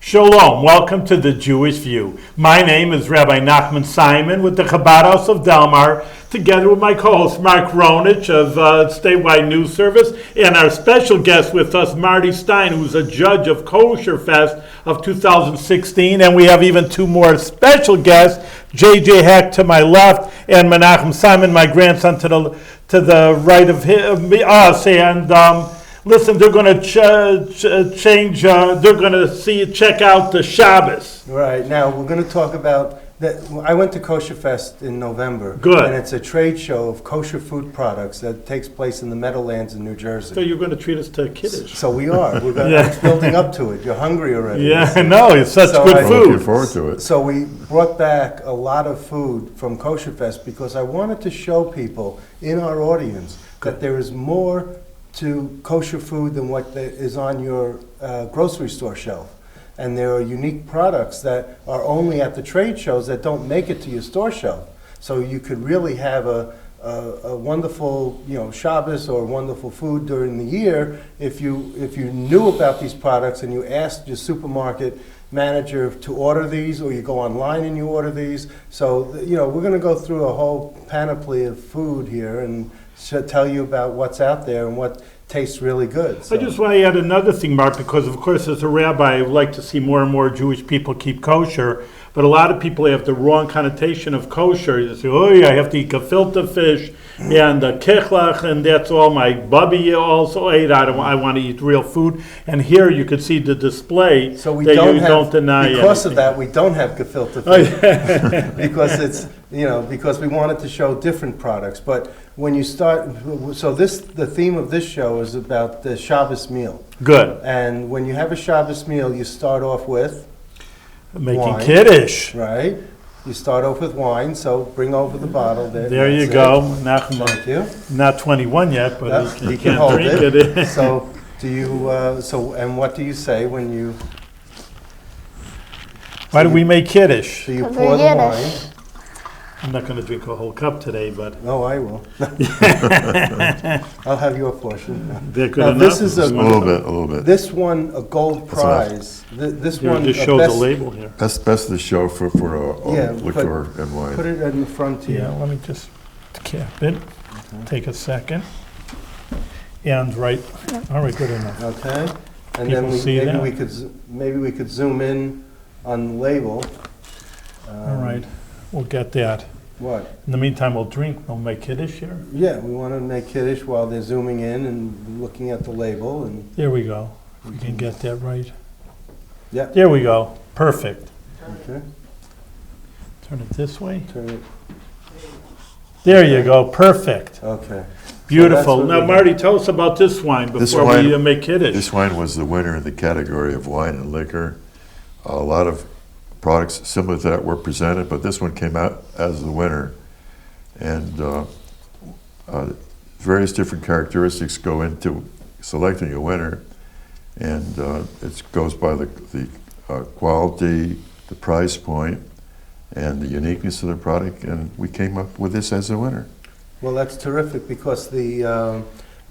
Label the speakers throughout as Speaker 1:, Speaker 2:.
Speaker 1: Shalom, welcome to the Jewish View. My name is Rabbi Nachman Simon with the Chabad House of Delmar, together with my co-host Mark Ronich of Statewide News Service, and our special guest with us, Marty Stein, who's a judge of KosherFest of 2016, and we have even two more special guests, J.J. Heck to my left, and Menachem Simon, my grandson, to the right of us, and listen, they're going to change. They're going to check out the Shabbos.
Speaker 2: Right now, we're going to talk about that. I went to KosherFest in November.
Speaker 1: Good.
Speaker 2: And it's a trade show of kosher food products that takes place in the Meadowlands in New Jersey.
Speaker 1: So you're going to treat us to Kiddush.
Speaker 2: So we are. We're going it's building up to it. You're hungry already.
Speaker 1: Yeah, I know. It's such good
Speaker 3: I'm
Speaker 1: food.
Speaker 3: looking forward to it.
Speaker 2: So we brought back a lot of food from KosherFest because I wanted to show people in our audience that there is more to kosher food than what is on your grocery store shelf. And there are unique products that are only at the trade shows that don't make it to your store shelf. So you could really have a wonderful, Shabbos or wonderful food during the year if you knew about these products and you asked your supermarket manager to order these, or you go online and you order these. So, we're going to go through a whole panoply of food here and tell you about what's out there and what tastes really good. So.
Speaker 1: I just want to add another thing, Mark, because of course as a rabbi I would like to see more and more Jewish people keep kosher, but a lot of people have the wrong connotation of kosher. They say, oh yeah, I have to eat gefilte fish and kichlach, and that's all my bubby also ate. I want to eat real food. And here you can see the display
Speaker 2: so we
Speaker 1: that
Speaker 2: don't
Speaker 1: deny
Speaker 2: because
Speaker 1: anything.
Speaker 2: of that, we don't have gefilte fish because it's, because we wanted to show different products. But when you start, the theme of this show is about the Shabbos meal.
Speaker 1: Good.
Speaker 2: And when you have a Shabbos meal, you start off with
Speaker 1: making
Speaker 2: wine,
Speaker 1: Kiddush.
Speaker 2: right? You start off with wine, so bring over the bottle there.
Speaker 1: There you
Speaker 2: That's
Speaker 1: go.
Speaker 2: it.
Speaker 1: Nachman.
Speaker 2: Thank you.
Speaker 1: Not 21 yet, but
Speaker 2: You
Speaker 1: he
Speaker 2: can
Speaker 1: can't
Speaker 2: hold
Speaker 1: drink
Speaker 2: it.
Speaker 1: it.
Speaker 2: So do you? And what do you say when you?
Speaker 1: Why do we make Kiddush?
Speaker 2: So you pour the wine.
Speaker 1: I'm not going to drink a whole cup today, but
Speaker 2: No, I will. I'll have your portion.
Speaker 1: they're good
Speaker 2: Now,
Speaker 1: enough.
Speaker 2: this is
Speaker 3: A little bit.
Speaker 2: This one, a gold prize. This
Speaker 1: Here,
Speaker 2: one,
Speaker 1: just
Speaker 2: a
Speaker 1: shows
Speaker 2: best,
Speaker 1: the label here.
Speaker 3: That's best of the show for
Speaker 2: Yeah,
Speaker 3: liquor and wine.
Speaker 2: Put it in the front here.
Speaker 1: Yeah, let me just cap it. Take a second. And all right, good enough.
Speaker 2: Okay, and
Speaker 1: People
Speaker 2: then
Speaker 1: see that?
Speaker 2: maybe we could zoom in on the label.
Speaker 1: All right, we'll get that.
Speaker 2: What?
Speaker 1: In the meantime, we'll drink. We'll make Kiddush here.
Speaker 2: Yeah, we want to make Kiddush while they're zooming in and looking at the label, and
Speaker 1: There we go. We can get that right.
Speaker 2: Yep.
Speaker 1: There we go. Perfect.
Speaker 2: okay,
Speaker 1: Turn it this way.
Speaker 2: turn it.
Speaker 1: There you go. Perfect.
Speaker 2: Okay.
Speaker 1: Beautiful.
Speaker 2: So that's what
Speaker 1: Now,
Speaker 2: we-
Speaker 1: Marty, tell us about this wine
Speaker 3: This
Speaker 1: before
Speaker 3: wine-
Speaker 1: we make Kiddush.
Speaker 3: This wine was the winner in the category of wine and liquor. A lot of products similar to that were presented, but this one came out as the winner. And various different characteristics go into selecting a winner. And it goes by the quality, the price point, and the uniqueness of the product. And we came up with this as a winner.
Speaker 2: Well, that's terrific because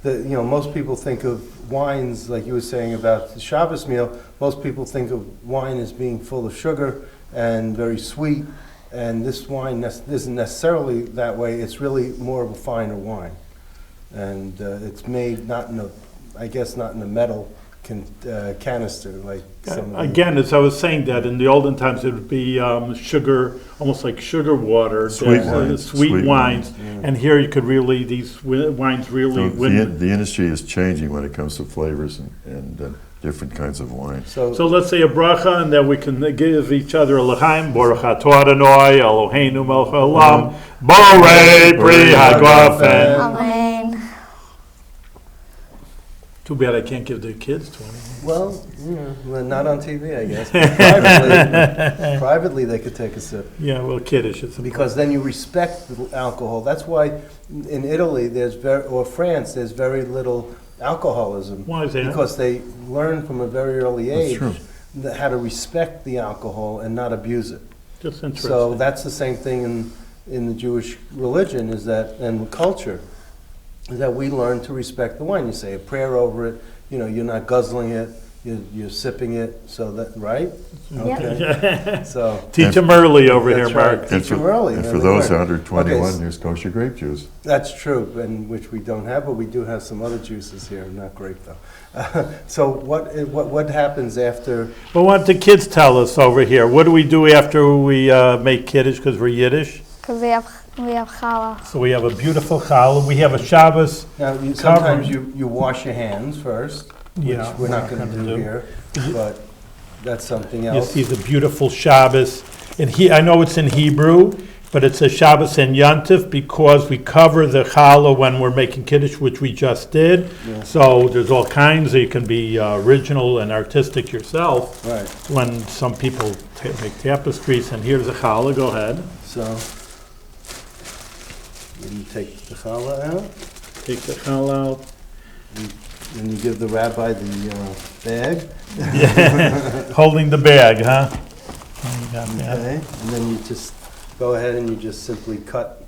Speaker 2: most people think of wines, like you were saying about the Shabbos meal, most people think of wine as being full of sugar and very sweet, and this wine isn't necessarily that way. It's really more of a finer wine. And it's made not in a metal canister like some of the-
Speaker 1: Again, as I was saying that in the olden times it would be sugar, almost like sugar water,
Speaker 3: Sweet
Speaker 1: that,
Speaker 3: wines.
Speaker 1: sweet
Speaker 3: Sweet
Speaker 1: wines,
Speaker 2: wines.
Speaker 1: and here you could really these wines really
Speaker 3: So
Speaker 1: win.
Speaker 3: the industry is changing when it comes to flavors and different kinds of wine.
Speaker 1: So let's say a bracha, and then we can give each other a l'chaim. Baruch atah Adonai Eloheinu melech haolam, borei pri haglafen.
Speaker 4: Amen.
Speaker 1: Too bad I can't give the kids 20.
Speaker 2: Well, not on TV, I guess. But privately, they could take a sip.
Speaker 1: Yeah, well, Kiddush is
Speaker 2: Because then you respect the alcohol. That's why in Italy or France, there's very little alcoholism.
Speaker 1: Why is that?
Speaker 2: Because they learn from a very early
Speaker 3: That's
Speaker 2: age
Speaker 3: true.
Speaker 2: how to respect the alcohol and not abuse it.
Speaker 1: Just interesting.
Speaker 2: So that's the same thing in the Jewish religion and culture, is that we learn to respect the wine. You say a prayer over it, you're not guzzling it, you're sipping it, so that, right?
Speaker 4: Yeah.
Speaker 2: Okay. So,
Speaker 1: Teach them early over here,
Speaker 2: That's right.
Speaker 1: Mark.
Speaker 3: And
Speaker 2: Teach 'em early,
Speaker 3: and
Speaker 2: and
Speaker 3: for
Speaker 2: they
Speaker 3: those
Speaker 2: learn.
Speaker 3: under 21,
Speaker 2: Okay.
Speaker 3: there's kosher grape juice.
Speaker 2: that's true, and which we don't have, but we do have some other juices here, not grape though. So what happens after,
Speaker 1: Well, why don't the kids tell us over here? What do we do after we make Kiddush, because we're Yiddish?
Speaker 4: Because we have challah.
Speaker 1: So we have a beautiful challah. We have a Shabbos.
Speaker 2: now,
Speaker 1: Cover.
Speaker 2: sometimes you wash your hands first, which
Speaker 1: Yeah,
Speaker 2: we're not
Speaker 1: we're
Speaker 2: gonna
Speaker 1: not
Speaker 2: do
Speaker 1: gonna do.
Speaker 2: here, but that's something
Speaker 1: You
Speaker 2: else.
Speaker 1: see the beautiful Shabbos. And I know it's in Hebrew, but it's a Shabbos and Yontif because we cover the challah when we're making Kiddush, which we just did.
Speaker 2: Yeah.
Speaker 1: So there's all kinds. You can be original and artistic yourself.
Speaker 2: Right,
Speaker 1: When some people make tapestries, and here's a challah. Go ahead.
Speaker 2: so, you take the challah out,
Speaker 1: Take the challah out.
Speaker 2: and you give the rabbi the bag,
Speaker 1: Holding the bag, huh? Oh, you got that.
Speaker 2: okay? And then you just go ahead and you just simply cut,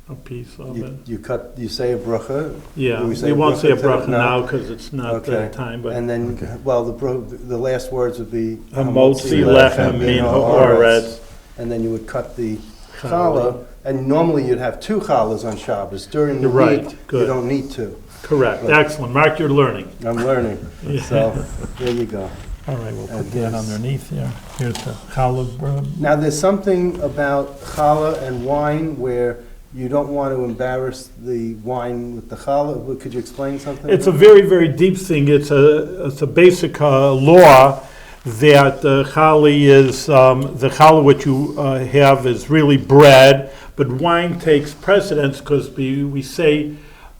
Speaker 1: A piece of it.
Speaker 2: you say a bracha,
Speaker 1: Yeah,
Speaker 2: we say
Speaker 1: we won't say a
Speaker 2: bracha to-
Speaker 1: bracha
Speaker 2: no.
Speaker 1: now because it's not the
Speaker 2: Okay.
Speaker 1: time, but
Speaker 2: and then,
Speaker 3: Okay.
Speaker 2: well, the last words would be
Speaker 1: Hamotzi lechem min ha'oretz.
Speaker 2: and then you would cut the
Speaker 1: Challah.
Speaker 2: challah, and normally you'd have 2 challahs on Shabbos. During the
Speaker 1: You're right.
Speaker 2: week, you
Speaker 1: Good.
Speaker 2: don't need to.
Speaker 1: Correct,
Speaker 2: Right.
Speaker 1: excellent. Mark, you're learning.
Speaker 2: I'm learning,
Speaker 1: Yeah.
Speaker 2: so, there you go.
Speaker 1: All right, we'll put
Speaker 2: And
Speaker 1: that
Speaker 2: here's-
Speaker 1: underneath here. Here's the challah bread.
Speaker 2: Now, there's something about challah and wine where you don't want to embarrass the wine with the challah. Could you explain something?
Speaker 1: It's a very, very deep thing. It's a basic law that the challah what you have is really bread, but wine takes precedence because we say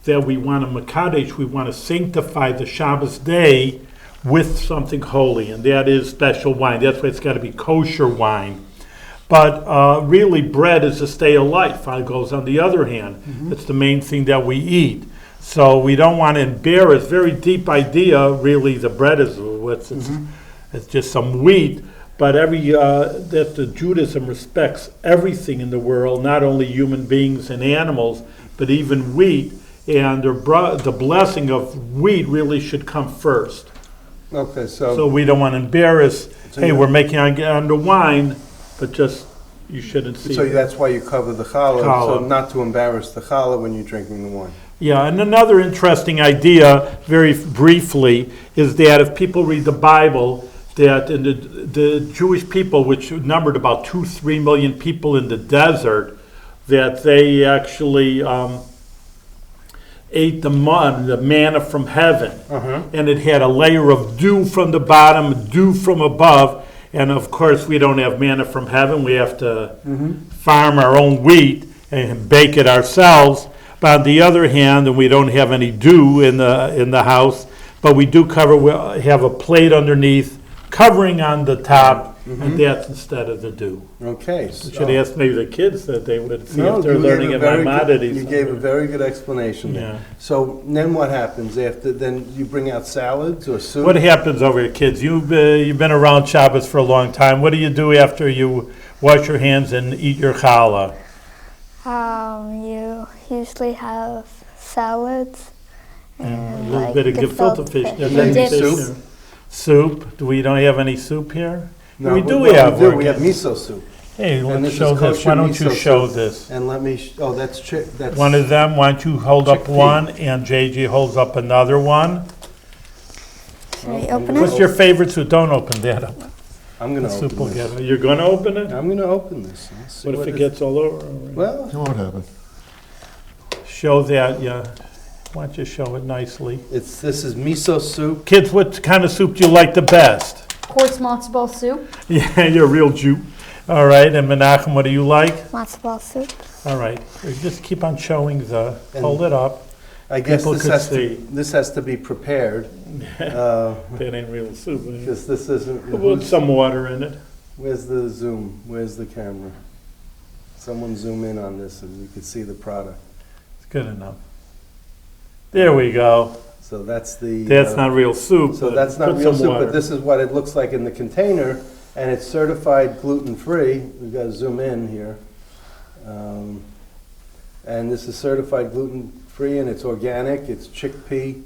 Speaker 1: that we want to makadesh, we want to sanctify the Shabbos day with something holy, and that is special wine. That's why it's got to be kosher wine. But really, bread is a stay of life. It goes on the other hand. It's the main thing that we eat. So we don't want to embarrass. Very deep idea, really. The bread is it's just some wheat. But that the Judaism respects everything in the world, not only human beings and animals, but even wheat. And the blessing of wheat really should come first.
Speaker 2: Okay,
Speaker 1: So we don't want to embarrass,
Speaker 2: So
Speaker 1: hey,
Speaker 2: you-
Speaker 1: we're making on the wine, but just, you shouldn't see.
Speaker 2: so that's why you cover the challah, so
Speaker 1: Challah.
Speaker 2: not to embarrass the challah when you're drinking the wine.
Speaker 1: Yeah, and another interesting idea, very briefly, is that if people read the Bible, that in the Jewish people, which numbered about 2-3 million people in the desert, that they actually ate the manna from heaven. And it had a layer of dew from the bottom, dew from above. And of course, we don't have manna from heaven. We have to farm our own wheat and bake it ourselves. But on the other hand, and we don't have any dew in the house, but we do have a plate underneath, covering on the top, and that's instead of the dew.
Speaker 2: Okay.
Speaker 1: I should ask maybe the kids that they would see
Speaker 2: No,
Speaker 1: if they're
Speaker 2: you gave
Speaker 1: learning
Speaker 2: a
Speaker 1: in
Speaker 2: very good-
Speaker 1: Maimonides.
Speaker 2: You gave a very good explanation there.
Speaker 1: Yeah.
Speaker 2: So then what happens after, then you bring out salads or soup?
Speaker 1: What happens over here, kids? You've been around Shabbos for a long time. What do you do after you wash your hands and eat your challah?
Speaker 4: You usually have salads
Speaker 1: A
Speaker 4: and
Speaker 1: little
Speaker 4: like
Speaker 1: bit of gefilte fish.
Speaker 2: And then
Speaker 4: Dips.
Speaker 2: soup?
Speaker 1: Soup. Do we don't have any soup here?
Speaker 2: No,
Speaker 1: we do
Speaker 2: well,
Speaker 1: have.
Speaker 2: We do. We have
Speaker 1: organic.
Speaker 2: miso soup.
Speaker 1: Hey,
Speaker 2: And
Speaker 1: let's
Speaker 2: this
Speaker 1: show
Speaker 2: is
Speaker 1: this.
Speaker 2: kosher
Speaker 1: Why don't you
Speaker 2: miso
Speaker 1: show
Speaker 2: soup.
Speaker 1: this?
Speaker 2: And let me, that's.
Speaker 1: One of them. Why don't you hold up
Speaker 2: Chickpea.
Speaker 1: one and JJ holds up another one?
Speaker 4: Should we open
Speaker 1: What's
Speaker 4: it?
Speaker 1: your favorite soup? Don't open that up.
Speaker 2: I'm
Speaker 1: The
Speaker 2: gonna
Speaker 1: soup will
Speaker 2: open
Speaker 1: get.
Speaker 2: this.
Speaker 1: You're going to open it?
Speaker 2: I'm gonna open this. Let's see
Speaker 1: What if it
Speaker 2: it-
Speaker 1: gets all over?
Speaker 2: Well,
Speaker 3: It won't happen.
Speaker 1: Show that. Yeah. Why don't you show it nicely?
Speaker 2: this is miso soup.
Speaker 1: Kids, what kind of soup do you like the best?
Speaker 5: Quartz matzo ball soup.
Speaker 1: Yeah, you're a real Jew. All right, and Menachem, what do you like?
Speaker 4: Matzo ball soup.
Speaker 1: All right, just keep on showing
Speaker 2: And-
Speaker 1: hold it up.
Speaker 2: I guess
Speaker 1: People
Speaker 2: this
Speaker 1: could
Speaker 2: has
Speaker 1: see.
Speaker 2: this has to be prepared,
Speaker 1: That ain't real soup. eh?
Speaker 2: because this isn't.
Speaker 1: Put some water in it.
Speaker 2: Where's the zoom? Where's the camera? Someone zoom in on this and you can see the product.
Speaker 1: It's good enough. There we go.
Speaker 2: So that's the.
Speaker 1: That's not real soup.
Speaker 2: So
Speaker 1: but
Speaker 2: that's not
Speaker 1: put
Speaker 2: real
Speaker 1: some
Speaker 2: soup,
Speaker 1: water.
Speaker 2: but this is what it looks like in the container, and it's certified gluten-free. We've got to zoom in here. And this is certified gluten-free, and it's organic, it's chickpea,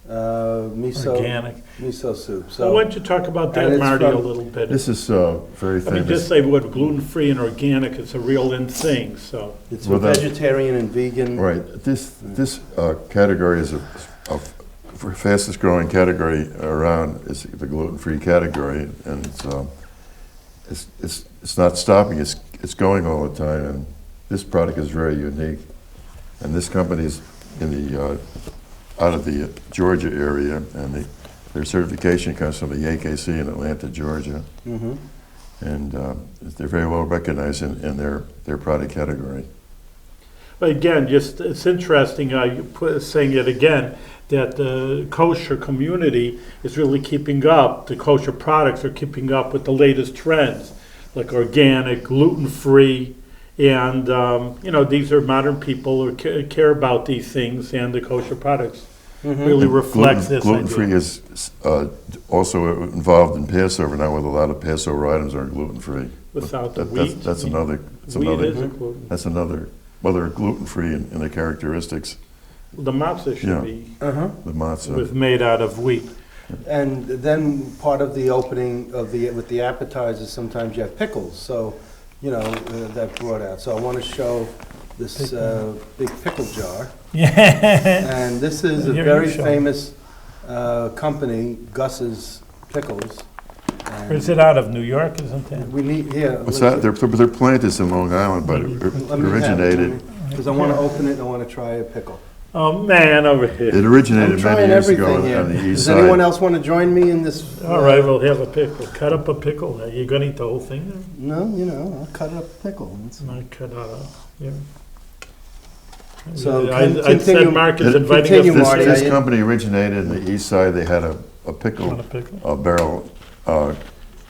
Speaker 2: miso
Speaker 1: Organic.
Speaker 2: miso soup.
Speaker 1: So why don't you talk about that,
Speaker 2: and it's
Speaker 1: Marty, a
Speaker 2: from-
Speaker 1: little bit?
Speaker 3: This is very
Speaker 1: I mean, just
Speaker 3: famous.
Speaker 1: say what gluten-free and organic is a real in thing, so.
Speaker 2: It's
Speaker 3: Well,
Speaker 2: for
Speaker 3: that-
Speaker 2: vegetarian and vegan.
Speaker 3: Right, this category is a fastest growing category around, is the gluten-free category, and it's not stopping, it's going all the time, and this product is very unique. And this company's in the, out of the Georgia area, and their certification comes from the AKC in Atlanta, Georgia.
Speaker 2: Mm-hmm.
Speaker 3: And they're very well recognized in their product category.
Speaker 1: But again, just, it's interesting, saying it again, that the kosher community is really keeping up, the kosher products are keeping up with the latest trends, like organic, gluten-free, and, these are modern people who care about these things, and the kosher products really reflects this idea.
Speaker 3: Gluten-free is also involved in Passover now, with a lot of Passover items are gluten-free.
Speaker 1: Without the
Speaker 3: That's-
Speaker 1: wheat.
Speaker 3: That's another,
Speaker 1: Wheat is a gluten.
Speaker 3: that's another, well, they're gluten-free in the characteristics,
Speaker 1: The matzah
Speaker 3: Yeah.
Speaker 1: should be
Speaker 2: Uh-huh.
Speaker 3: the matzah.
Speaker 1: made out of wheat.
Speaker 2: And then part of the opening of with the appetizers, sometimes you have pickles, so, that brought out. So I want to show this big pickle jar.
Speaker 1: Yeah.
Speaker 2: And this is a
Speaker 1: Here,
Speaker 2: very
Speaker 1: you show.
Speaker 2: famous company, Gus's Pickles. And
Speaker 1: Is it out of New York, isn't it?
Speaker 2: We need, here.
Speaker 3: What's that? Their plant is in Long Island, but it originated,
Speaker 2: Because I want to open it and I want to try a pickle.
Speaker 1: Oh, man, over
Speaker 3: it
Speaker 1: here.
Speaker 2: I'm
Speaker 3: originated many
Speaker 2: trying
Speaker 3: years ago
Speaker 2: everything here.
Speaker 3: on the east
Speaker 2: Does anyone
Speaker 3: side.
Speaker 2: else want to join me in this?
Speaker 1: All right, we'll have a pickle. Cut up a pickle. Are you going to eat the whole thing there?
Speaker 2: No, I'll cut up a pickle. It's-
Speaker 1: Not cut out yeah.
Speaker 2: So
Speaker 1: I
Speaker 2: continue-
Speaker 1: said Mark is inviting us
Speaker 2: continue,
Speaker 1: to
Speaker 2: Marty.
Speaker 3: This
Speaker 2: I-
Speaker 3: company originated in the east side. They had a
Speaker 1: Want
Speaker 3: pickle
Speaker 1: a pickle?
Speaker 3: barrel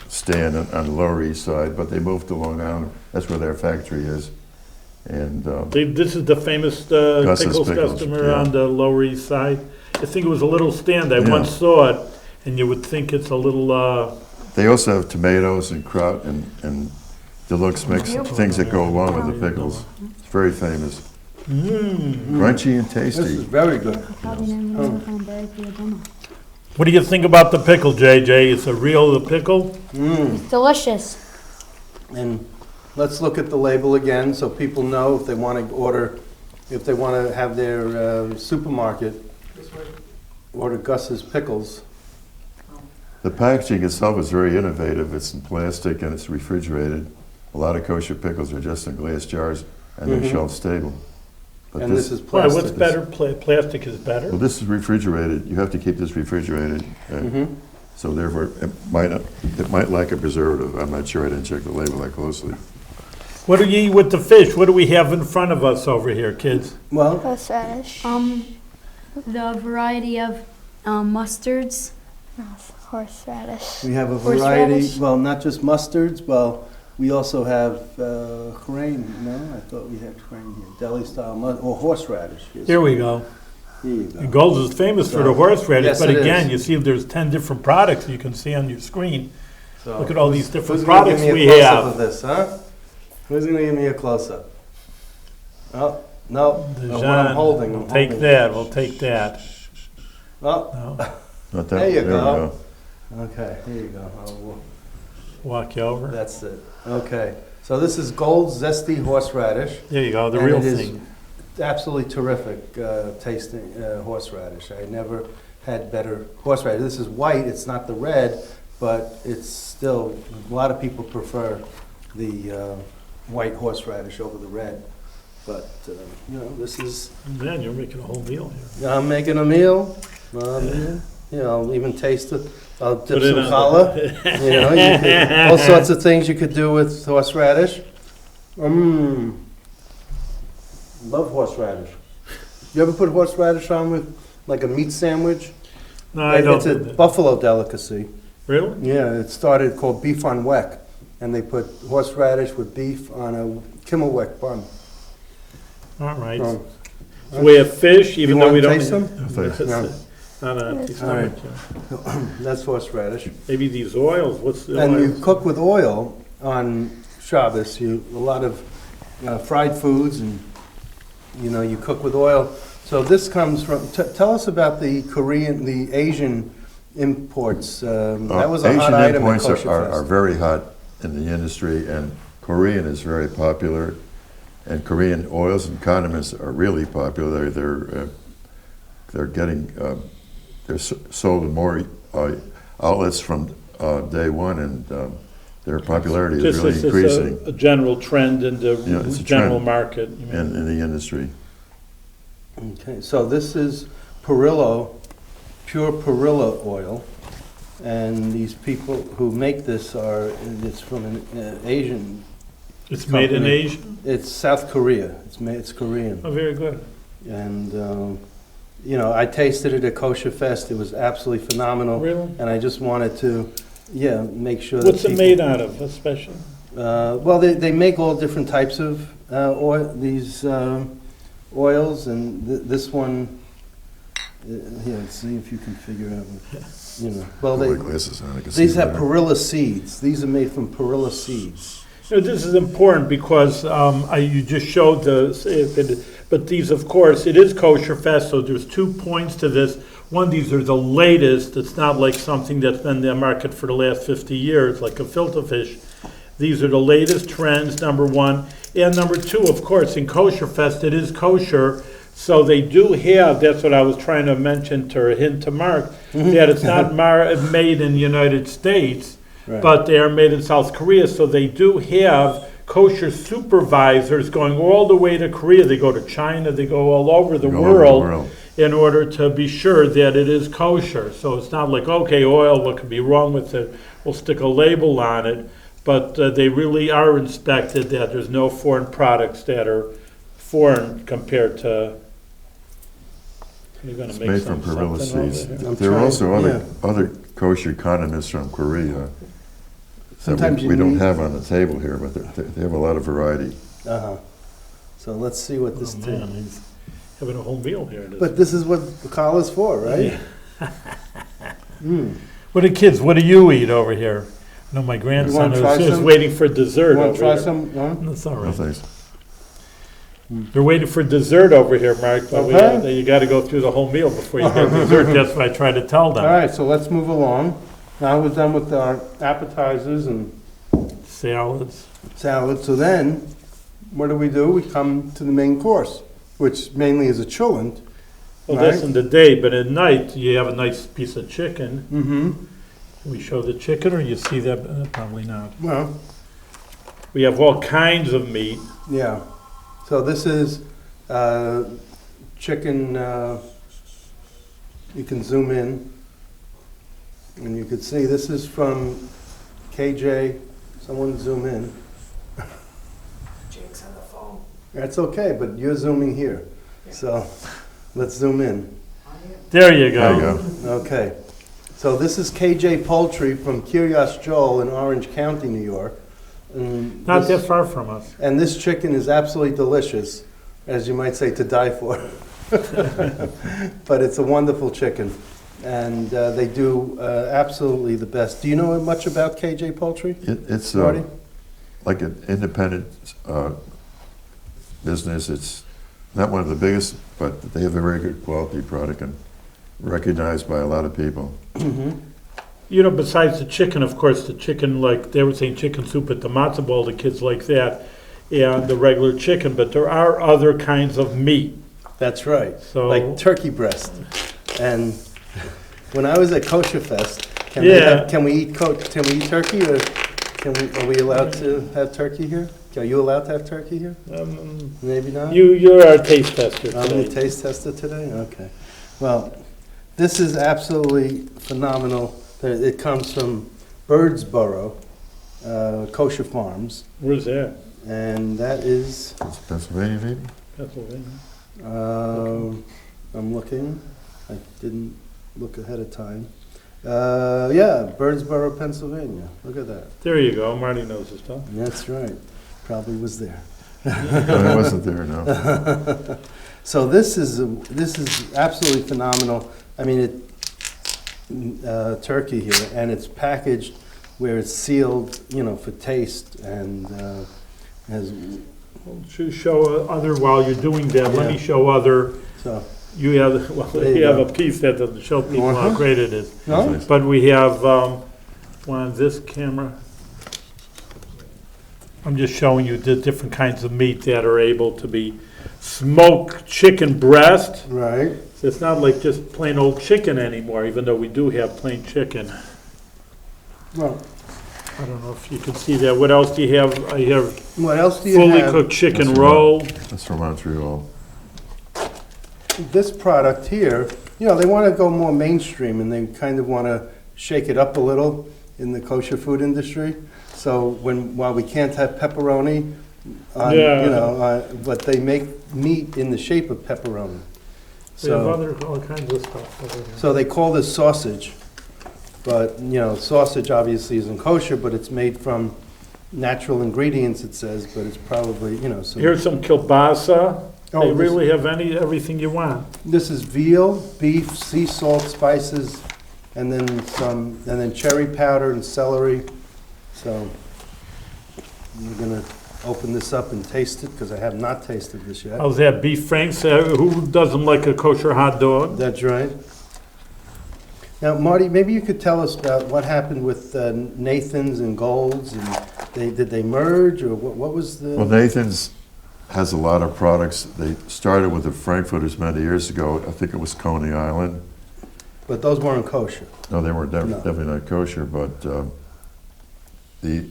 Speaker 3: stand on the Lower East Side, but they moved to Long Island. That's where their factory is. And
Speaker 1: This is the famous
Speaker 3: Gus's
Speaker 1: pickles
Speaker 3: Pickles,
Speaker 1: customer
Speaker 3: yeah.
Speaker 1: on the Lower East Side. I think it was a little stand. I
Speaker 3: Yeah.
Speaker 1: once saw it, and you would think it's a little,
Speaker 3: they also have tomatoes and kraut and deluxe mix, things that go along with the pickles. It's very famous. Crunchy and
Speaker 2: This is
Speaker 3: tasty.
Speaker 2: very good.
Speaker 1: What do you think about the pickle, JJ? It's a real pickle?
Speaker 5: Delicious.
Speaker 2: And let's look at the label again so people know if they want to order, if they want to have their supermarket order Gus's Pickles.
Speaker 3: The packaging itself is very innovative. It's in plastic and it's refrigerated. A lot of kosher pickles are just in glass jars and they're shelf stable. But
Speaker 2: And this is
Speaker 1: Why,
Speaker 2: plastic.
Speaker 1: what's better? Plastic is better?
Speaker 3: well, this is refrigerated. You have to keep this refrigerated. So therefore, it might lack a preservative. I'm not sure. I didn't check the label that closely.
Speaker 1: What do you eat with the fish? What do we have in front of us over here, kids?
Speaker 2: Well,
Speaker 4: Horseradish.
Speaker 5: The variety of mustards.
Speaker 4: No, horseradish.
Speaker 2: we have a variety,
Speaker 5: Horseradish.
Speaker 2: well, not just mustards, well, we also have chrain. No, I thought we had chrain here. Deli style or horseradish. Yes.
Speaker 1: Here we go.
Speaker 2: Here you go.
Speaker 1: Gold's is famous for the
Speaker 2: So,
Speaker 1: horseradish,
Speaker 2: yes,
Speaker 1: but
Speaker 2: it
Speaker 1: again,
Speaker 2: is.
Speaker 1: you see there's 10 different products you can see on your screen.
Speaker 2: So,
Speaker 1: Look at all these different
Speaker 2: who's gonna
Speaker 1: products
Speaker 2: give
Speaker 1: we
Speaker 2: me a close-up
Speaker 1: have.
Speaker 2: of this, huh? Who's going to give me a close-up? Oh, no, what I'm
Speaker 1: Dijon,
Speaker 2: holding.
Speaker 1: we'll
Speaker 2: I'm
Speaker 1: take
Speaker 2: holding.
Speaker 1: that, we'll take that.
Speaker 2: Oh,
Speaker 1: No,
Speaker 3: Not that,
Speaker 2: There you
Speaker 3: we
Speaker 2: go. okay, here you go.
Speaker 1: walk you over.
Speaker 2: That's it. Okay, so this is Gold's Zesty Horseradish.
Speaker 1: There you go, the
Speaker 2: And
Speaker 1: real
Speaker 2: it is
Speaker 1: thing.
Speaker 2: Absolutely terrific tasting horseradish. I never had better horseradish. This is white, it's not the red, but it's still, a lot of people prefer the white horseradish over the red. But, this is,
Speaker 1: Man, you're making a whole meal here.
Speaker 2: I'm making a meal. I'll even taste it. I'll dip
Speaker 1: Put it
Speaker 2: some
Speaker 1: on.
Speaker 2: challah. All sorts of things you could do with horseradish. Love horseradish. You ever put horseradish on with like a meat sandwich?
Speaker 1: No, I don't
Speaker 2: It's a
Speaker 1: do that.
Speaker 2: buffalo delicacy.
Speaker 1: Really?
Speaker 2: Yeah, it started called beef on weck, and they put horseradish with beef on a kimmelweck bun.
Speaker 1: All right.
Speaker 2: Um,
Speaker 1: So we have fish, even
Speaker 2: You
Speaker 1: though we
Speaker 2: want
Speaker 1: don't.
Speaker 2: to taste them?
Speaker 3: Thanks.
Speaker 1: Not an empty
Speaker 2: All right.
Speaker 1: stomach. yeah.
Speaker 2: That's horseradish.
Speaker 1: Maybe these oils, what's the
Speaker 2: And you
Speaker 1: oil?
Speaker 2: cook with oil on Shabbos. A lot of fried foods, and you cook with oil. So this comes from, tell us about the Asian imports. That was a hot item at
Speaker 3: Asian imports
Speaker 2: Kosher
Speaker 3: are
Speaker 2: Fest.
Speaker 3: very hot in the industry, and Korean is very popular, and Korean oils and condiments are really popular. They're getting sold in more outlets from day one, and their popularity is
Speaker 1: Just
Speaker 3: really
Speaker 1: as
Speaker 3: increasing
Speaker 1: a general trend in the
Speaker 3: Yeah, it's a
Speaker 1: general
Speaker 3: trend.
Speaker 1: market. you mean.
Speaker 3: in the industry.
Speaker 2: Okay, so this is Perillo, pure Perillo oil. And these people who make this it's from an Asian,
Speaker 1: It's made in
Speaker 2: company.
Speaker 1: Asia?
Speaker 2: it's South Korea. It's Korean.
Speaker 1: Oh, very good.
Speaker 2: And, I tasted it at Kosher Fest. It was absolutely phenomenal.
Speaker 1: Really?
Speaker 2: And I just wanted to, make sure that
Speaker 1: What's it
Speaker 2: people-
Speaker 1: made out of, especially?
Speaker 2: Well, they make all different types of these oils, and this one, here, let's see if you can figure out, Well,
Speaker 3: Put my glasses on, I can see
Speaker 2: these have
Speaker 3: better.
Speaker 2: perilla seeds. These are made from perilla seeds.
Speaker 1: This is important because you just showed but these, of course, it is Kosher Fest, so there's 2 points to this. One, these are the latest. It's not like something that's been in the market for the last 50 years, like a filter fish. These are the latest trends, number one. And number two, of course, in Kosher Fest, it is kosher. So they do have, that's what I was trying to mention to hint to Mark, that it's not made in the United States,
Speaker 2: Right.
Speaker 1: but they are made in South Korea. So they do have kosher supervisors going all the way to Korea. They go to China, they go all over the
Speaker 3: Go over the
Speaker 1: world
Speaker 3: world.
Speaker 1: in order to be sure that it is kosher. So it's not like, okay, oil, what could be wrong with it? We'll stick a label on it. But they really are inspected that there's no foreign products that are foreign compared to. You're going
Speaker 3: It's
Speaker 1: to make
Speaker 3: made from
Speaker 1: something
Speaker 3: perilla
Speaker 1: over
Speaker 3: seeds.
Speaker 1: here.
Speaker 2: I'm
Speaker 3: There are
Speaker 2: trying-
Speaker 3: also
Speaker 2: yeah.
Speaker 3: other kosher condiments from Korea that
Speaker 2: Sometimes you
Speaker 3: we don't
Speaker 2: need-
Speaker 3: have on the table here, but they have a lot of variety.
Speaker 2: Uh-huh. So let's see what this
Speaker 1: Oh,
Speaker 2: tastes.
Speaker 1: man, he's having a whole meal here.
Speaker 2: But this is what the call is for, right?
Speaker 1: What do kids, what do you eat over here? No, my grandson
Speaker 2: wanna try
Speaker 1: is
Speaker 2: some?
Speaker 1: waiting for dessert
Speaker 2: You want
Speaker 1: over
Speaker 2: to try
Speaker 1: here.
Speaker 2: some? Huh?
Speaker 1: That's all
Speaker 3: No,
Speaker 1: right.
Speaker 3: thanks.
Speaker 1: They're waiting for dessert over here, Mark, but
Speaker 2: Okay.
Speaker 1: you got to go through the whole meal before you get dessert. That's what I try to tell
Speaker 2: All
Speaker 1: them.
Speaker 2: right, so let's move along. Now we're done with our appetizers and
Speaker 1: Salads.
Speaker 2: salad. So then, what do? We come to the main course, which mainly is a chulent.
Speaker 1: Well,
Speaker 2: Right.
Speaker 1: that's in the day, but at night, you have a nice piece of chicken.
Speaker 2: Mm-hmm.
Speaker 1: We show the chicken, or you see that? Probably not.
Speaker 2: Well,
Speaker 1: We have all kinds of meat.
Speaker 2: yeah. So this is chicken. You can zoom in, and you can see this is from KJ. Someone zoom in.
Speaker 6: Jake's on the phone.
Speaker 2: That's okay, but you're zooming here. So let's zoom in.
Speaker 1: There you go.
Speaker 3: There you go.
Speaker 2: Okay. So this is KJ Poultry from Kiryas Joel in Orange County, New York. And
Speaker 1: Not
Speaker 2: this-
Speaker 1: that far from us.
Speaker 2: And this chicken is absolutely delicious, as you might say, to die for. But it's a wonderful chicken, and they do absolutely the best. Do you know much about KJ Poultry,
Speaker 3: It's
Speaker 2: Marty?
Speaker 3: like an independent business. It's not one of the biggest, but they have a very good quality product and recognized by a lot of people.
Speaker 1: You know, besides the chicken, of course, the chicken, like they were saying, chicken soup at the matzo ball, the kids like that, and the regular chicken, but there are other kinds of meat.
Speaker 2: That's right,
Speaker 1: So-
Speaker 2: like turkey breast. And when I was at Kosher Fest, can we eat turkey, or are we allowed to have turkey here? Are you allowed to have turkey here? Maybe not.
Speaker 1: You're our taste tester
Speaker 2: I'm the
Speaker 1: today.
Speaker 2: taste tester today? Okay. Well, this is absolutely phenomenal. It comes from Birdsboro, Kosher Farms,
Speaker 1: Where's that?
Speaker 2: and that is,
Speaker 3: It's Pennsylvania, maybe?
Speaker 1: Pennsylvania.
Speaker 2: I'm looking, I didn't look ahead of time. Yeah, Birdsboro, Pennsylvania. Look at that.
Speaker 1: There you go. Marty knows his stuff.
Speaker 2: That's right. Probably was there.
Speaker 3: No, I wasn't there, no.
Speaker 2: So this is absolutely phenomenal. I mean, turkey here, and it's packaged where it's sealed, for taste, and has
Speaker 1: Show other, while you're doing that, let me
Speaker 2: Yeah.
Speaker 1: show other
Speaker 2: so
Speaker 1: You have, well,
Speaker 2: There you
Speaker 1: you have
Speaker 2: go.
Speaker 1: a piece that doesn't show people how
Speaker 2: Uh-huh.
Speaker 1: great it is.
Speaker 2: No?
Speaker 1: But we have, one on this camera. I'm just showing you the different kinds of meat that are able to be smoked chicken breast.
Speaker 2: Right.
Speaker 1: So it's not like just plain old chicken anymore, even though we do have plain chicken.
Speaker 2: Well,
Speaker 1: I don't know if you can see that. What else do you have? I have
Speaker 2: what else do you
Speaker 1: fully
Speaker 2: have?
Speaker 1: cooked chicken
Speaker 3: That's
Speaker 1: roll.
Speaker 3: That's from Montreal.
Speaker 2: This product here, you know, they want to go more mainstream and they kind of want to shake it up a little in the kosher food industry. So while we can't have pepperoni,
Speaker 1: Yeah.
Speaker 2: you know, but they make meat in the shape of pepperoni.
Speaker 1: We have
Speaker 2: So,
Speaker 1: all kinds of stuff over here.
Speaker 2: so they call this sausage, but, you know, sausage obviously isn't kosher, but it's made from natural ingredients, it says, but it's probably, you know, some.
Speaker 1: Here's some kielbasa.
Speaker 2: Oh,
Speaker 1: They
Speaker 2: this-
Speaker 1: really have everything you want.
Speaker 2: This is veal, beef, sea salt, spices, and then cherry powder and celery. So we're gonna open this up and taste it because I have not tasted this yet.
Speaker 1: How's that, beef franks? Who doesn't like a kosher hot dog?
Speaker 2: That's right. Now, Marty, maybe you could tell us about what happened with Nathan's and Gold's, and did they merge, or what was the?
Speaker 3: Well, Nathan's has a lot of products. They started with the Frankfurters many years ago. I think it was Coney Island.
Speaker 2: But those weren't kosher.
Speaker 3: No, they were
Speaker 2: No.
Speaker 3: definitely not kosher, but the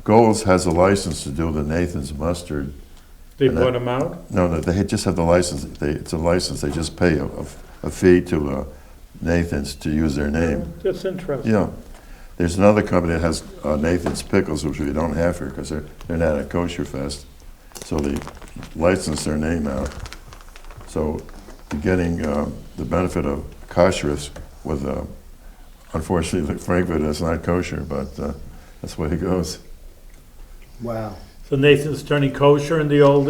Speaker 3: Gold's has a license to do the Nathan's mustard.
Speaker 1: They
Speaker 3: And that-
Speaker 1: bought them out?
Speaker 3: No, they just have the license. It's a license. They just pay a fee to Nathan's to use their name.
Speaker 1: That's interesting.
Speaker 3: Yeah. There's another company that has Nathan's Pickles, which we don't have here because they're not at KosherFest. So they license their name out. So you're getting the benefit of kosherist with, unfortunately, the Frankfurt is not kosher, but that's the way it goes.
Speaker 2: Wow.
Speaker 1: So Nathan's turning kosher in the old,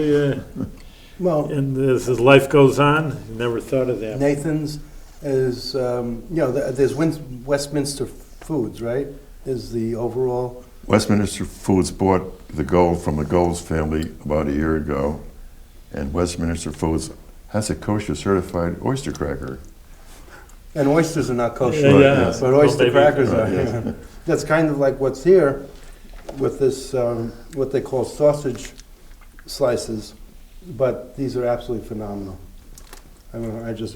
Speaker 2: Well,
Speaker 1: and as his life goes on, never thought of that.
Speaker 2: Nathan's is, you know, there's Westminster Foods, right? Is the overall,
Speaker 3: Westminster Foods bought the Gold from the Gold's family about a year ago, and Westminster Foods has a kosher certified oyster cracker.
Speaker 2: and oysters are not kosher.
Speaker 1: Yeah,
Speaker 3: yeah.
Speaker 2: But oyster
Speaker 1: Well, maybe-
Speaker 2: crackers
Speaker 3: Right,
Speaker 2: are.
Speaker 3: yes.
Speaker 2: That's kind of like what's here with this, what they call sausage slices, but these are absolutely phenomenal. I mean,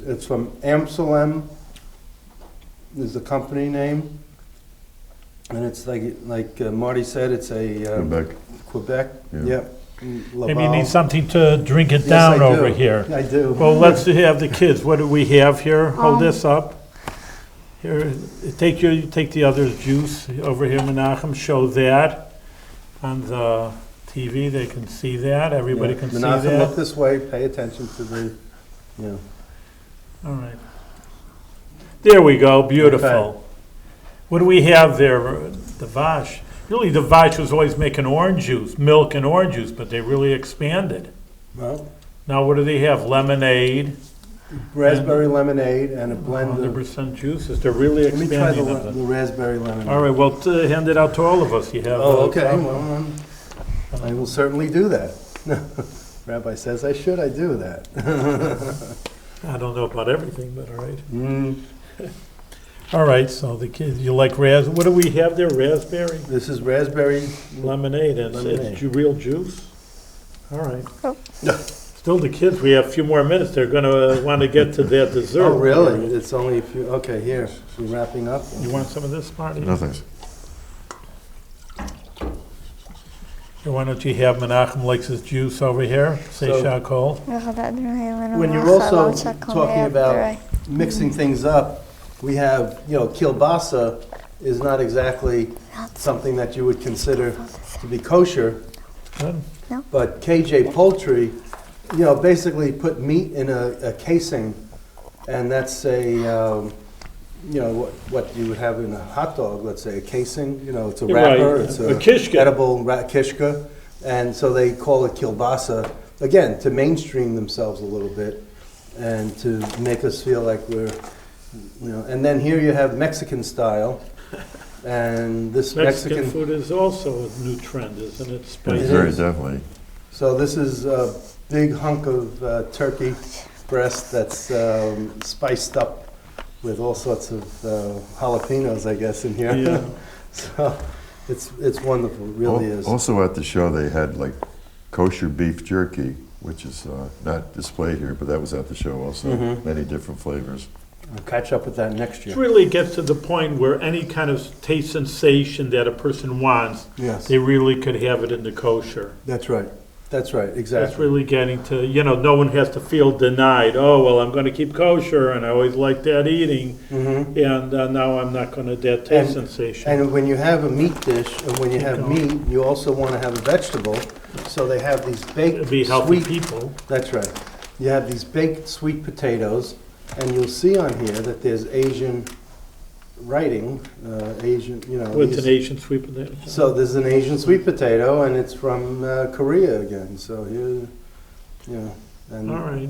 Speaker 2: it's from Amsterdam, is the company name. And it's like Marty said, it's a
Speaker 3: Quebec.
Speaker 2: Quebec,
Speaker 3: Yeah.
Speaker 2: yep.
Speaker 1: Maybe you need something to drink it
Speaker 2: Yes,
Speaker 1: down
Speaker 2: I
Speaker 1: over
Speaker 2: do.
Speaker 1: here.
Speaker 2: I do.
Speaker 1: Well, let's have the kids. What do we have here? Hold this up. Here, take the other's juice over here, Menachem. Show that on the TV. They can see that. Everybody can see
Speaker 2: Menachem, look
Speaker 1: that.
Speaker 2: this way, pay attention to the, you know.
Speaker 1: All right. There we go. Beautiful.
Speaker 2: Okay.
Speaker 1: What do we have there? The Vash. Really, the Vash was always making orange juice, milk and orange juice, but they really expanded.
Speaker 2: Well,
Speaker 1: Now, what do they have? Lemonade,
Speaker 2: raspberry lemonade and a blend of,
Speaker 1: 100% juices. They're really
Speaker 2: let me try
Speaker 1: expanding of
Speaker 2: the
Speaker 1: it.
Speaker 2: raspberry lemonade.
Speaker 1: All right, well, hand it out to all of us. You have.
Speaker 2: Oh, okay, well, I will certainly do that. Rabbi says I should, I do that.
Speaker 1: I don't know about everything, but all right.
Speaker 2: Mm,
Speaker 1: All right, so the kids, you like what do we have there? Raspberry
Speaker 2: This is raspberry,
Speaker 1: lemonade, and
Speaker 2: Lemonade.
Speaker 1: it's real juice. All right.
Speaker 4: Oh.
Speaker 1: Still, the kids. We have a few more minutes. They're going to want to get to their dessert.
Speaker 2: oh, really? It's only a few, okay, here, we're wrapping up.
Speaker 1: You want some of this, Marty?
Speaker 3: No thanks.
Speaker 1: Why don't you have Menachem likes his juice over here? Say
Speaker 2: So-
Speaker 1: Shakol.
Speaker 2: When you're also talking about mixing things up, we have, you know, kielbasa is not exactly something that you would consider to be kosher,
Speaker 1: Good.
Speaker 2: but KJ Poultry, you know, basically put meat in a casing, and that's you know, what you would have in a hot dog, let's say, a casing, you know, it's a
Speaker 1: You're
Speaker 2: wrapper,
Speaker 1: right,
Speaker 2: it's
Speaker 1: a
Speaker 2: a
Speaker 1: kishka.
Speaker 2: edible kishka, and so they call it kielbasa, again, to mainstream themselves a little bit, and to make us feel like we're, you know, and then here you have Mexican style, and this
Speaker 1: Mexican
Speaker 2: Mexican,
Speaker 1: food is also a new trend, isn't it?
Speaker 3: It's
Speaker 1: Spicy.
Speaker 2: It
Speaker 3: very
Speaker 2: is.
Speaker 3: definitely.
Speaker 2: so this is a big hunk of turkey, breast that's spiced up with all sorts of jalapenos, I guess, in here.
Speaker 1: Yeah.
Speaker 2: So it's wonderful, it really is.
Speaker 3: Also at the show, they had like kosher beef jerky, which is not displayed here, but that was at the show also.
Speaker 2: Mhm.
Speaker 3: Many different flavors.
Speaker 2: I'll catch up with that next year.
Speaker 1: It really gets to the point where any kind of taste sensation that a person wants,
Speaker 2: Yes,
Speaker 1: they really could have it in the kosher.
Speaker 2: that's right. That's right,
Speaker 1: That's
Speaker 2: exactly.
Speaker 1: really getting to, no one has to feel denied. Oh, well, I'm going to keep kosher, and I always like that eating,
Speaker 2: Mhm.
Speaker 1: and now I'm not going to that taste
Speaker 2: And-
Speaker 1: sensation.
Speaker 2: And when you have a meat dish, and when you have
Speaker 1: Keep
Speaker 2: meat, you also want to have a vegetable. So they have these baked
Speaker 1: It'd be healthy
Speaker 2: sweet.
Speaker 1: people.
Speaker 2: That's right. You have these baked sweet potatoes, and you'll see on here that there's Asian writing, Asian,
Speaker 1: What's
Speaker 2: these-
Speaker 1: an Asian sweet potato?
Speaker 2: So there's an Asian sweet potato, and it's from Korea again. So here, and
Speaker 1: All right.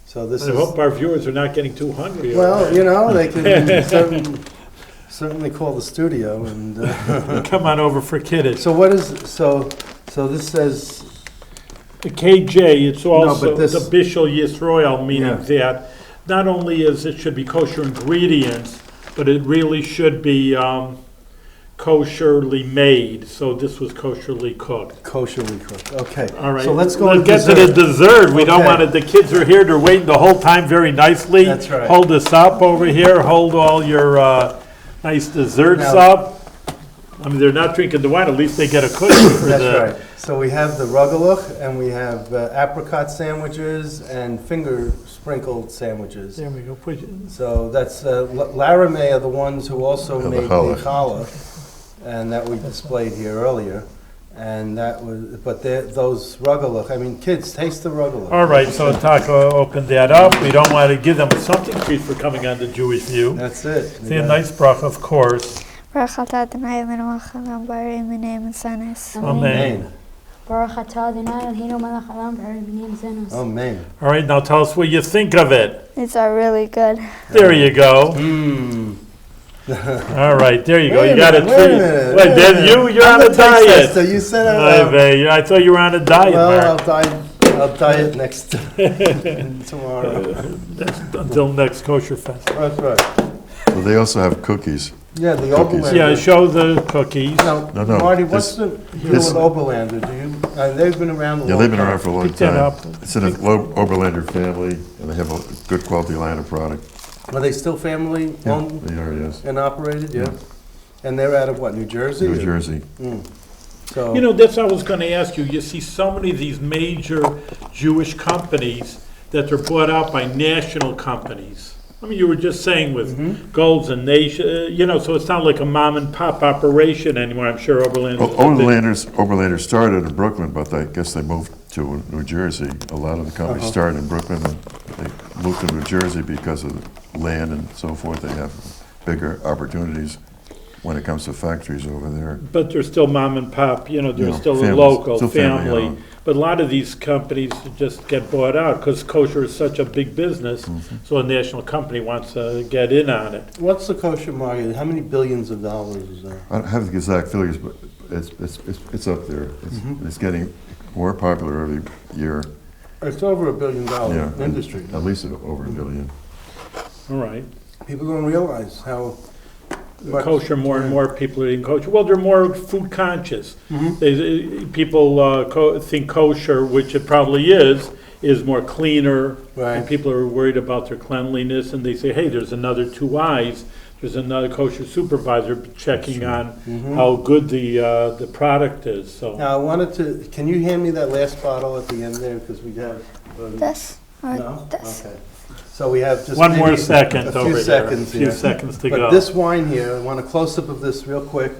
Speaker 2: so this
Speaker 1: I
Speaker 2: is.
Speaker 1: hope our viewers are not getting too hungry.
Speaker 2: Well, they can certainly call the studio and.
Speaker 1: Come on over for kiddish.
Speaker 2: So what is so this says
Speaker 1: The KJ, it's also
Speaker 2: but this-
Speaker 1: the Bishul Yisroel, meaning
Speaker 2: Yeah.
Speaker 1: that not only is it should be kosher ingredients, but it really should be kosherly made. So this was kosherly cooked.
Speaker 2: kosherly cooked. Okay.
Speaker 1: All right.
Speaker 2: So let's go
Speaker 1: Let's
Speaker 2: to
Speaker 1: get to the dessert. We don't
Speaker 2: Okay.
Speaker 1: want it. The kids are here. They're waiting the whole time very nicely.
Speaker 2: That's right.
Speaker 1: Hold this up over here. Hold all your nice desserts
Speaker 2: Now-
Speaker 1: up. I mean, they're not drinking the wine. At least they get a cookie for
Speaker 2: That's
Speaker 1: the.
Speaker 2: right. So we have the rugelach, and we have apricot sandwiches and finger sprinkled sandwiches.
Speaker 1: There we go. Put it.
Speaker 2: So that's Laramie are the ones who also
Speaker 3: the
Speaker 2: made the
Speaker 3: challah.
Speaker 2: challah, and that we displayed here earlier. And that was, but those rugelach. I mean, kids, taste the rugelach.
Speaker 1: All right, so Taco opened that up. We don't want to give them a something treat for coming on the Jewish View.
Speaker 2: That's it.
Speaker 1: See a nice bracha, of course.
Speaker 4: Baruch atah Adonai Eloheinu melech haolam barei minei mitzanos.
Speaker 1: Amen.
Speaker 5: Baruch atah Adonai Eloheinu melech haolam barei minei mitzanos.
Speaker 2: Amen.
Speaker 1: All right, now tell us what you think of it.
Speaker 4: These are really good.
Speaker 1: There you go.
Speaker 2: Mmm.
Speaker 1: All right, there you go.
Speaker 2: Wait
Speaker 1: You
Speaker 2: a
Speaker 1: got a
Speaker 2: minute, wait a
Speaker 1: treat.
Speaker 2: minute,
Speaker 1: Wait,
Speaker 2: wait a
Speaker 1: then
Speaker 2: minute.
Speaker 1: you're on a diet.
Speaker 2: So you said
Speaker 1: I thought you were on a diet,
Speaker 2: well,
Speaker 1: Mark.
Speaker 2: I'll diet next tomorrow.
Speaker 1: Until next Kosher Fest.
Speaker 2: That's right.
Speaker 3: So they also have cookies.
Speaker 2: Yeah, the
Speaker 3: Cookies.
Speaker 2: Oberlander.
Speaker 1: Yeah, show the cookies.
Speaker 2: Now,
Speaker 3: No,
Speaker 2: Marty, what's
Speaker 3: this-
Speaker 2: the deal
Speaker 3: this-
Speaker 2: with Oberlander? Do you? They've been around a long
Speaker 3: Yeah, they've been
Speaker 2: time.
Speaker 3: around for a long
Speaker 1: Pick that
Speaker 3: time.
Speaker 1: up.
Speaker 3: It's in a Oberlander family, and they have a good quality line of product.
Speaker 2: Are they still family
Speaker 3: Yeah,
Speaker 2: owned
Speaker 3: they are, yes.
Speaker 2: and operated? Yeah. And they're out of what? New Jersey.
Speaker 3: New
Speaker 2: or-
Speaker 3: Jersey.
Speaker 2: Mm. So
Speaker 1: That's what I was going to ask you. You see so many of these major Jewish companies that are bought out by national companies. I mean, you were just saying with Golds and Nation, so it's not like a mom and pop operation anymore. I'm sure Oberland.
Speaker 3: Oberlander started in Brooklyn, but I guess they moved to New Jersey. A lot of the companies started in Brooklyn, and they moved to New Jersey because of land and so forth. They have bigger opportunities when it comes to factories over there.
Speaker 1: But they're still mom and pop, they're
Speaker 3: Yeah,
Speaker 1: still a
Speaker 3: families,
Speaker 1: local
Speaker 3: still
Speaker 1: family.
Speaker 3: family-owned.
Speaker 1: But a lot of these companies just get bought out because kosher is such a big business. So a national company wants to get in on it.
Speaker 2: what's the kosher market? How many billions of dollars is there?
Speaker 3: I don't have the exact figures, but it's up there. It's getting more popular every year.
Speaker 2: It's over $1 billion
Speaker 3: Yeah,
Speaker 2: industry.
Speaker 3: At least over $1 billion.
Speaker 1: All right.
Speaker 2: People don't realize how much-
Speaker 1: Kosher, more and more people are eating kosher. Well, they're more food conscious. People think kosher, which it probably is more cleaner.
Speaker 2: Right.
Speaker 1: And people are worried about their cleanliness, and they say, hey, there's another two eyes. There's another kosher supervisor checking on how good the product is. So
Speaker 2: Now, I wanted to, can you hand me that last bottle at the end there, because we have.
Speaker 4: This or
Speaker 2: No?
Speaker 4: this?
Speaker 2: Okay. So we have just.
Speaker 1: one more
Speaker 2: maybe
Speaker 1: second
Speaker 2: a
Speaker 1: over
Speaker 2: few
Speaker 1: there.
Speaker 2: seconds
Speaker 1: A few
Speaker 2: here.
Speaker 1: seconds to
Speaker 2: But
Speaker 1: go.
Speaker 2: this wine here, I want a close-up of this real quick,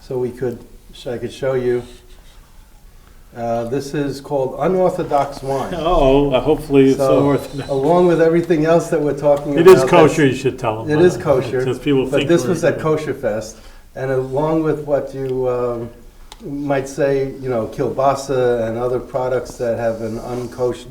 Speaker 2: so I could show you. This is called unorthodox wine.
Speaker 1: Oh, hopefully it's
Speaker 2: So,
Speaker 1: orthodox.
Speaker 2: along with everything else that we're talking about.
Speaker 1: It is kosher, you should tell them.
Speaker 2: It is kosher,
Speaker 1: Because people
Speaker 2: but
Speaker 1: think
Speaker 2: this
Speaker 1: we're-
Speaker 2: was at KosherFest, and along with what you might say, kielbasa and other products that have an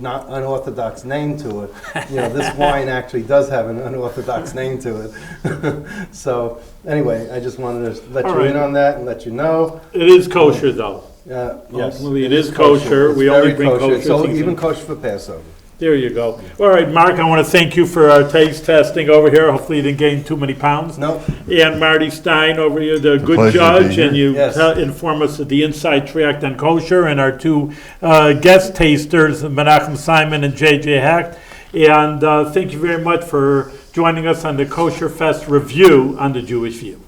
Speaker 2: not unorthodox name to it, this wine actually does have an unorthodox name to it. So, anyway, I just wanted to let
Speaker 1: All
Speaker 2: you in
Speaker 1: right.
Speaker 2: on that and let you know.
Speaker 1: It is kosher, though.
Speaker 2: Yes,
Speaker 1: Ultimately, it is kosher.
Speaker 2: It's
Speaker 1: We only
Speaker 2: very
Speaker 1: bring kosher
Speaker 2: So
Speaker 1: things
Speaker 2: even
Speaker 1: in.
Speaker 2: kosher for Passover.
Speaker 1: There you go. All right, Mark, I want to thank you for our taste testing over here. Hopefully you didn't gain too many pounds.
Speaker 2: No.
Speaker 1: And Marty Stein over here, the good
Speaker 3: pleasure to
Speaker 1: judge,
Speaker 3: be
Speaker 1: and you
Speaker 2: Yes.
Speaker 1: inform us of the inside track on kosher, and our two guest tasters, Menachem Simon and J.J. Hecht. And thank you very much for joining us on the Kosher Fest review on the Jewish View.